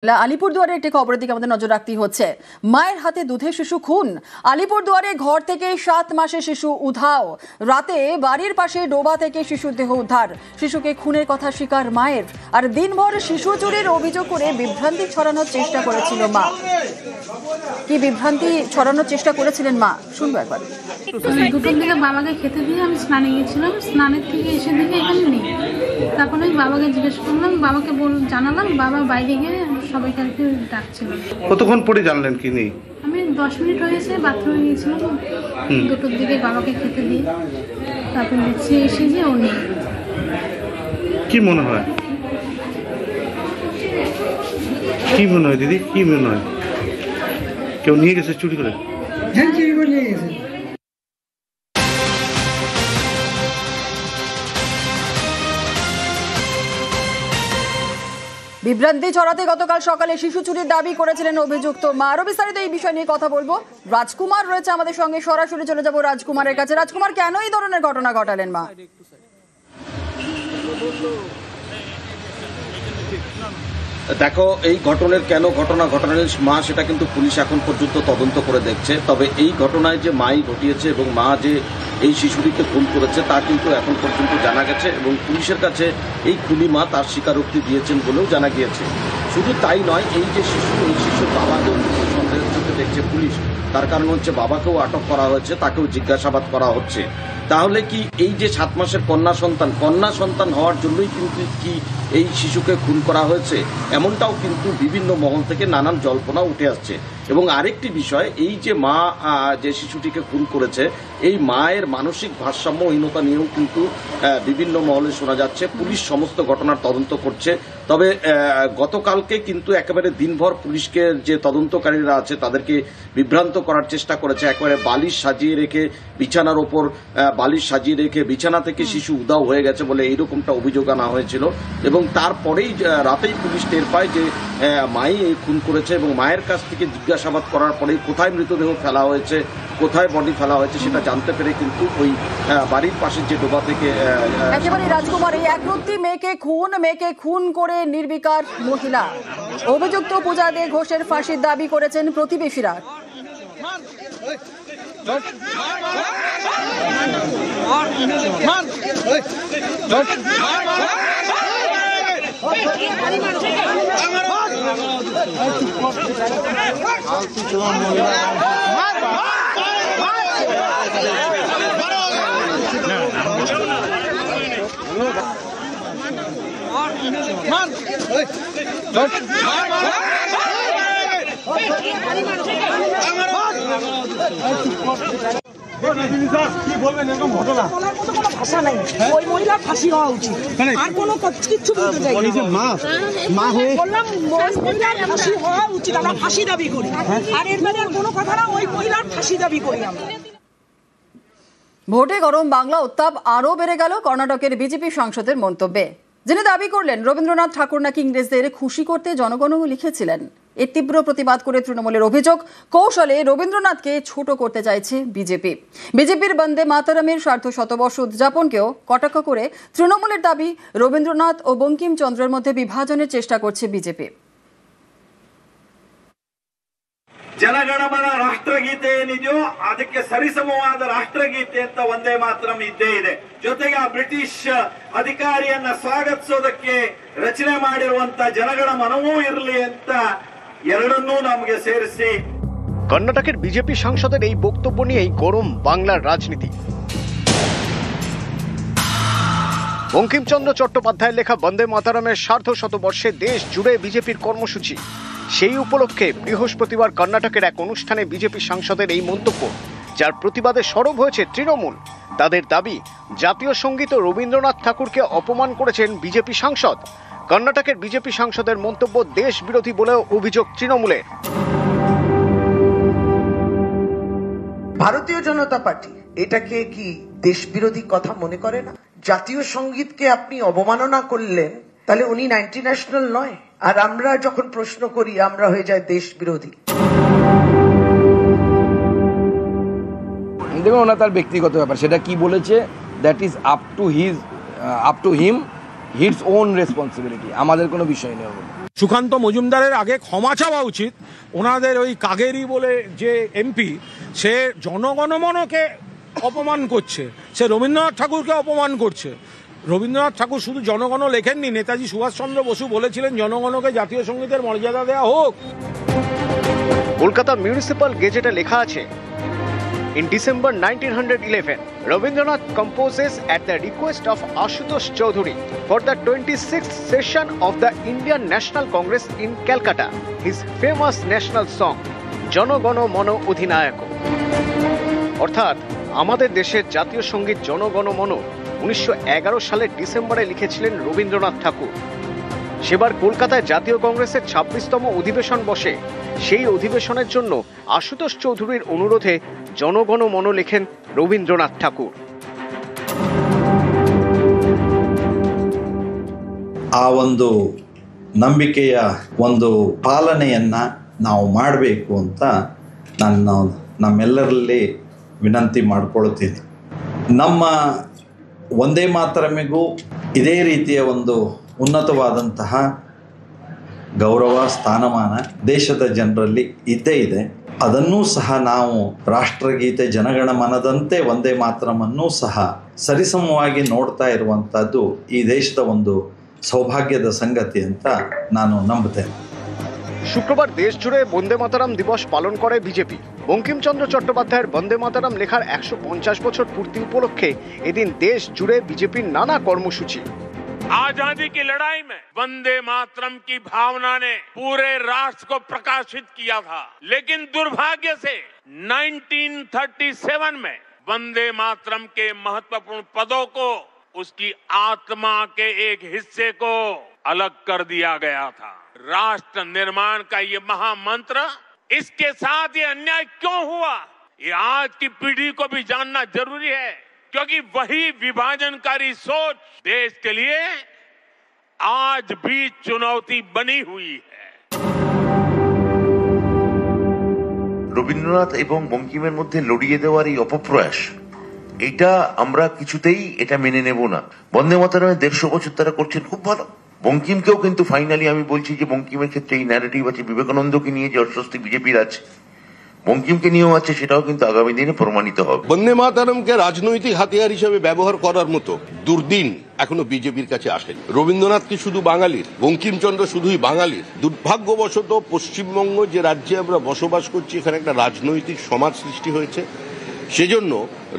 আলিপুরদুয়ারের একটি খবরের দিকে আমাদের নজর রাখতে হচ্ছে। মায়ের হাতে দুধের শিশু খুন। আলিপুরদুয়ারে ঘর থেকে 7 মাসের শিশু উধাও। রাতে বাড়ির পাশে ডোবা থেকে শিশুর দেহ উদ্ধার। শিশুকে খুনের কথা স্বীকার মায়ের। আর দিনভর শিশু চুরির অভিযোগ করে বিভ্রান্তি ছড়ানোর চেষ্টা করেছিল মা। কি বিভ্রান্তি ছড়ানোর চেষ্টা করেছিলেন মা, শুনবো একবার। দুটোর দিকে বাবাকে খেতে দিয়ে আমি স্নানে গিয়েছিলাম, স্নানের থেকে এসে দিকে এখানে নেই। তারপরে আমি বাবাকে জিজ্ঞেস করলাম, বাবাকে জানালাম, বাবা বাইরে গিয়ে সবাইকে ডাকছিল। কতক্ষণ পরে জানলেন কি নেই? আমি 10 মিনিট হয়েছে বাথরুমে গিয়েছিলাম, দুটোর দিকে বাবাকে খেতে দিয়ে তারপর দেখছি এসে যে ও নেই। কি মনে হয়, কি মনে হয় দিদি, কি মনে হয়? কেউ নিয়ে গেছে চুরি করে? হ্যাঁ, চুরি করে নিয়ে গেছে। বিভ্রান্তি ছড়াতে গতকাল সকালে শিশু চুরির দাবি করেছিলেন অভিযুক্ত মা। আরো বিস্তারিত এই বিষয় নিয়ে কথা বলবো। রাজকুমার রয়েছে আমাদের সঙ্গে, সরাসরি চলে যাব রাজকুমারের কাছে। রাজকুমার, কেন এই ধরনের ঘটনা ঘটালেন মা? দেখো, এই ঘটনার কেন ঘটনা ঘটালেন মা সেটা কিন্তু পুলিশ এখন পর্যন্ত তদন্ত করে দেখছে। তবে এই ঘটনায় যে মাই ঘটিয়েছে এবং মা যে এই শিশুটিকে খুন করেছে তা কিন্তু এখন পর্যন্ত জানা গেছে এবং পুলিশের কাছে এই খুনি মা তার স্বীকারোক্তি দিয়েছেন বলেও জানা গিয়েছে। শুধু তাই নয়, এই যে শিশুর বাবাকেও সন্দেহের চোখে দেখছে পুলিশ। তার কারণ হচ্ছে বাবাকেও আটক করা হয়েছে, তাকেও জিজ্ঞাসাবাদ করা হচ্ছে। তাহলে কি এই যে 7 মাসের কন্যা সন্তান হওয়ার জন্যই কিন্তু কি এই শিশুকে খুন করা হয়েছে, এমনটাও কিন্তু বিভিন্ন মহল থেকে নানান জল্পনা উঠে আসছে। এবং আরেকটি বিষয়, এই যে মা যে শিশুটিকে খুন করেছে, এই মায়ের মানসিক ভারসাম্যহীনতা নিয়েও কিন্তু বিভিন্ন মহলে শোনা যাচ্ছে। পুলিশ সমস্ত ঘটনার তদন্ত করছে। তবে গতকালকে কিন্তু একেবারে দিনভর পুলিশকে যে তদন্তকারীরা আছে তাদেরকে বিভ্রান্ত করার চেষ্টা করেছে। একেবারে বালিশ সাজিয়ে রেখে বিছানার ওপর বালিশ সাজিয়ে রেখে বিছানা থেকে শিশু উধাও হয়ে গেছে বলে এইরকমটা অভিযোগ আনা হয়েছিল। এবং তারপরেই রাতেই পুলিশ টের পায় যে মাই এই খুন করেছে এবং মায়ের কাছ থেকে জিজ্ঞাসাবাদ করার পরেই কোথায় মৃতদেহ ফেলা হয়েছে, কোথায় বডি ফেলা হয়েছে সেটা জানতে পেরে কিন্তু ওই বাড়ির পাশের যে ডোবা থেকে একেবারে রাজকুমার, এই একরত্তি মেয়েকে খুন করে নির্বিকার মহিলা। অভিযুক্ত পূজা দে ঘোষের ফাঁসির দাবি করেছেন প্রতিবেশীরা। ওই মহিলার ফাঁসি হওয়া উচিত, আর কোনো কিচ্ছু বলতে চাই না। ফাঁসি হওয়া উচিত, আমরা ফাঁসি দাবি করি। আর এর বাইরে কোনো কথা না, ওই মহিলার ফাঁসি দাবি করি আমরা। ভোটে গরম বাংলা উত্তাপ আরও বেড়ে গেল কর্ণাটকের বিজেপি সাংসদের মন্তব্যে। যিনি দাবি করলেন রবীন্দ্রনাথ ঠাকুর নাকি ইংরেজদের খুশি করতে জনগণও লিখেছিলেন। এর তীব্র প্রতিবাদ করে তৃণমূলের অভিযোগ, কৌশলে রবীন্দ্রনাথকে ছোট করতে চাইছে বিজেপি। বিজেপির বন্দে মাতরমের সার্ধ শতবর্ষ উদযাপনকেও কটাক্ষ করে তৃণমূলের দাবি রবীন্দ্রনাথ ও বঙ্কিমচন্দ্রের মধ্যে বিভাজনের চেষ্টা করছে বিজেপি। ಜನಗಣಮನ ರಾಷ್ಟ್ರಗೀತೆ ಏನಿದೆಯೋ ಅದಕ್ಕೆ ಸರಿಸಮವಾದ ರಾಷ್ಟ್ರಗೀತೆ ಅಂತ ವಂದೇ ಮಾತರಂ ಇದ್ದೇ ಇದೆ. ಜೊತೆಗೆ ಆ ಬ್ರಿಟಿಷ್ ಅಧಿಕಾರಿಯನ್ನ ಸ್ವಾಗತಿಸೋದಕ್ಕೆ ರಚನೆ ಮಾಡಿರುವಂತ ಜನಗಣ ಮನವೂ ಇರಲಿ ಅಂತ ಎರಡನ್ನೂ ನಮಗೆ ಸೇರಿಸಿ কর্ণাটকের বিজেপি সাংসদের এই বক্তব্য নিয়েই গরম বাংলার রাজনীতি। বঙ্কিমচন্দ্র চট্টোপাধ্যায়ের লেখা বন্দে মাতরমের সার্ধ শতবর্ষে দেশ জুড়ে বিজেপির কর্মসূচি। সেই উপলক্ষে বৃহস্পতিবার কর্ণাটকের এক অনুষ্ঠানে বিজেপি সাংসদের এই মন্তব্য, যার প্রতিবাদে সরব হয়েছে তৃণমূল। তাদের দাবি, জাতীয় সঙ্গীত ও রবীন্দ্রনাথ ঠাকুরকে অপমান করেছেন বিজেপি সাংসদ। কর্ণাটকের বিজেপি সাংসদের মন্তব্য দেশ বিরোধী বলেও অভিযোগ তৃণমূলের। ভারতীয় জনতা পার্টি এটাকে কি দেশ বিরোধী কথা মনে করে না? জাতীয় সঙ্গীতকে আপনি অবমাননা করলেন, তাহলে উনি অ্যান্টি ন্যাশনাল নয়? আর আমরা যখন প্রশ্ন করি আমরা হয়ে যায় দেশ বিরোধী। দেখুন, ওনা তার ব্যক্তিগত ব্যাপার, সেটা কি বলেছে that is up to him, his own responsibility, আমাদের কোনো বিষয় নেই। সুকান্ত মজুমদারের আগে ক্ষমা চাওয়া উচিত। ওনাদের ওই কাগেরি বলে যে এমপি, সে জনগণমনকে অপমান করছে, সে রবীন্দ্রনাথ ঠাকুরকে অপমান করছে। রবীন্দ্রনাথ ঠাকুর শুধু জনগণ লেখেননি, নেতাজি সুভাষচন্দ্র বসু বলেছিলেন জনগণকে জাতীয় সঙ্গীতের মর্যাদা দেওয়া হোক। কলকাতা মিউনিসিপাল গেজেটে লেখা আছে, In December 1911, Rabindranath composes at the request of Ashutosh Choudhury for the 26th session of the Indian National Congress in Calcutta his famous national song, Jano Gono Mono Udhinayako. অর্থাৎ আমাদের দেশের জাতীয় সঙ্গীত জনগণ মন 1911 সালের ডিসেম্বরে লিখেছিলেন রবীন্দ্রনাথ ঠাকুর। সেবার কলকাতায় জাতীয় কংগ্রেসের 26তম অধিবেশন বসে। সেই অধিবেশনের জন্য আশুতোষ চৌধুরীর অনুরোধে জনগণ মন লেখেন রবীন্দ্রনাথ ঠাকুর। ಆ ಒಂದು ನಂಬಿಕೆಯ ಒಂದು ಪಾಲನೆಯನ್ನ ನಾವು ಮಾಡಬೇಕು ಅಂತ ನಾನು ನಮ್ಮೆಲ್ಲರಲ್ಲಿ ವಿನಂತಿ ಮಾಡಿಕೊಳ್ತೀನಿ. ನಮ್ಮ ವಂದೇ ಮಾತರಮಿಗೂ ಇದೇ ರೀತಿಯ ಒಂದು ಉನ್ನತವಾದಂತಹ ಗೌರವ ಸ್ಥಾನಮಾನ ದೇಶದ ಜನರಲ್ಲಿ ಇದ್ದೇ ಇದೆ. ಅದನ್ನೂ ಸಹ ನಾವು ರಾಷ್ಟ್ರಗೀತೆ ಜನಗಣಮನದಂತೆ ವಂದೇ ಮಾತರಮನ್ನೂ ಸಹ ಸರಿಸಮವಾಗಿ ನೋಡ್ತಾ ಇರುವಂಥದ್ದು ಈ ದೇಶದ ಒಂದು সৌভাগ্যದ ಸಂಗತಿ ಅಂತ ನಾನು ನಂಬುತ್ತೇನೆ। শুক্রবার দেশ জুড়ে বন্দে মাতরম দিবস পালন করে বিজেপি। বঙ্কিমচন্দ্র চট্টোপাধ্যায়ের বন্দে মাতরম লেখার 150 বছর পূর্তি উপলক্ষে এদিন দেশ জুড়ে বিজেপির নানা কর্মসূচি। आजादी की लड़ाई में वंदे मातरम की भावना ने पूरे राष्ट्र को प्रकाशित किया था, लेकिन दुर्भाग्य से 1937 में वंदे मातरम के महत्वपूर्ण पदों को, उसकी आत्मा के एक हिस्से को अलग कर दिया गया था। राष्ट्र निर्माण का ये महामंत्र, इसके साथ ये अन्याय क्यों हुआ, ये आज की पीढ़ी को भी जानना जरूरी है, क्योंकि वही विभाजनकारी सोच देश के लिए आज भी चुनौती बनी हुई है। রবীন্দ্রনাথ এবং বঙ্কিমের মধ্যে লড়িয়ে দেওয়ার এই অপপ্রয়াস, এটা আমরা কিছুতেই এটা মেনে নেব না। বন্দে মাতরমের 150 বছর তারা করছেন, খুব ভালো। বঙ্কিমকেও কিন্তু ফাইনালি আমি বলছি যে বঙ্কিমের ক্ষেত্রে এই ন্যারেটিভ আছে, বিবেকানন্দকে নিয়ে যে অস্বস্তি বিজেপির আছে, বঙ্কিমকে নিয়েও আছে, সেটাও কিন্তু আগামী দিনে প্রমাণিত হবে। বন্দে মাতরমকে রাজনৈতিক হাতিয়ার হিসেবে ব্যবহার করার মতো দুর্দিন এখনো বিজেপির কাছে আসেনি। রবীন্দ্রনাথ কি শুধু বাঙালির, বঙ্কিমচন্দ্র শুধুই বাঙালির? দুর্ভাগ্যবশত পশ্চিমবঙ্গ যে রাজ্যে আমরা বসবাস করছি, এখানে একটা রাজনৈতিক সমাজ সৃষ্টি হয়েছে, সেজন্য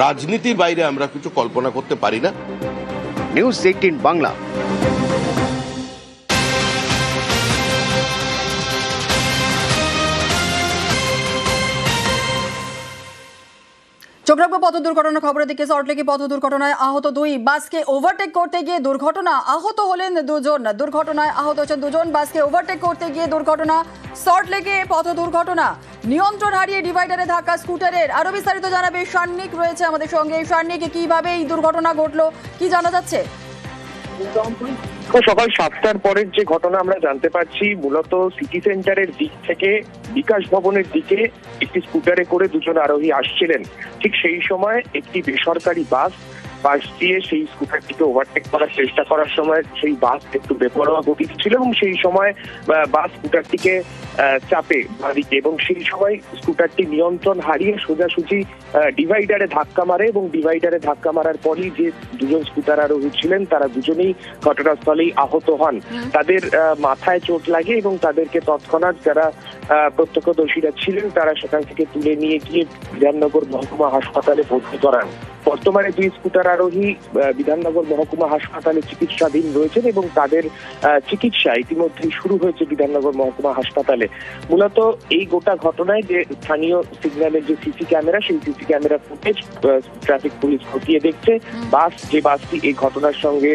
রাজনীতির বাইরে আমরা কিছু কল্পনা করতে পারি না। নিউজ 18 বাংলা। চোখ রাখবো পথ দুর্ঘটনার খবরের দিকে। সল্টলেকে পথ দুর্ঘটনায় আহত 2, বাসকে ওভারটেক করতে গিয়ে দুর্ঘটনা, আহত হলেন 2 জন। দুর্ঘটনায় আহত হচ্ছেন 2 জন, বাসকে ওভারটেক করতে গিয়ে দুর্ঘটনা। সল্টলেকে পথ দুর্ঘটনা, নিয়ন্ত্রণ হারিয়ে ডিভাইডারে ধাক্কা স্কুটারের। আরো বিস্তারিত জানাবে সার্নিক রয়েছে আমাদের সঙ্গে। সার্নিক, কিভাবে এই দুর্ঘটনা ঘটলো, কি জানা যাচ্ছে? সকাল 7টার পরের যে ঘটনা আমরা জানতে পারছি, মূলত সিটি সেন্টারের দিক থেকে বিকাশ ভবনের দিকে একটি স্কুটারে করে 2 জন আরোহী আসছিলেন। ঠিক সেই সময় একটি বেসরকারি বাস পাশ দিয়ে সেই স্কুটারটিকে ওভারটেক করার চেষ্টা করার সময় সেই বাস একটু বেপরোয়া গতিতে ছিল এবং সেই সময় বাস স্কুটারটিকে চাপে বাঁদিকে, এবং সেই সময় স্কুটারটি নিয়ন্ত্রণ হারিয়ে সোজাসুজি ডিভাইডারে ধাক্কা মারে এবং ডিভাইডারে ধাক্কা মারার পরই যে 2 জন স্কুটার আরোহী ছিলেন তারা দুজনেই ঘটনাস্থলেই আহত হন। তাদের মাথায় চোট লাগে এবং তাদেরকে তৎক্ষণাৎ যারা প্রত্যক্ষদর্শীরা ছিলেন তারা সেখান থেকে তুলে নিয়ে গিয়ে বিধাননগর মহকুমা হাসপাতালে ভর্তি করান। বর্তমানে 2 স্কুটার আরোহী বিধাননগর মহকুমা হাসপাতালে চিকিৎসাধীন রয়েছেন এবং তাদের চিকিৎসা ইতিমধ্যেই শুরু হয়েছে বিধাননগর মহকুমা হাসপাতালে। মূলত এই গোটা ঘটনায় যে স্থানীয় সিগন্যালের যে সিসি ক্যামেরা, সেই CC camera footage traffic police খতিয়ে দেখছে। যে বাসটি এই ঘটনার সঙ্গে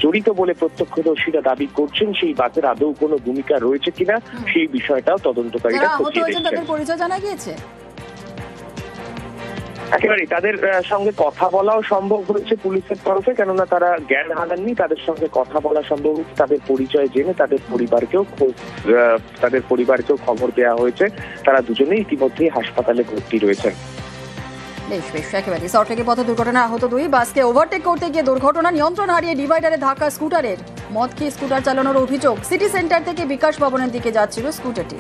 জড়িত বলে প্রত্যক্ষদর্শীরা দাবি করছেন, সেই বাসের আদৌ কোনো ভূমিকা রয়েছে কিনা সেই বিষয়টাও তদন্তকারীরা খতিয়ে দেখছেন। তাদের পরিচয় জানা গিয়েছে? একেবারে তাদের সঙ্গে কথা বলাও সম্ভব হয়েছে পুলিশের তরফে, কেননা তারা জ্ঞান হারাননি। তাদের সঙ্গে কথা বলা সম্ভব হয়েছে, তাদের পরিচয় জেনে তাদের পরিবারকেও খবর দেওয়া হয়েছে। তারা দুজনেই ইতিমধ্যেই হাসপাতালে ভর্তি রয়েছেন। বেশ একেবারে সরটেকে পথ দুর্ঘটনা আহত 2। বাসকে ওভারটেক করতে গিয়ে দুর্ঘটনা, নিয়ন্ত্রণ হারিয়ে ডিভাইডারে ধাক্কা স্কুটারের। মদ খেয়ে স্কুটার চালানোর অভিযোগ। সিটি সেন্টার থেকে বিকাশ ভবনের দিকে যাচ্ছিল স্কুটারটি।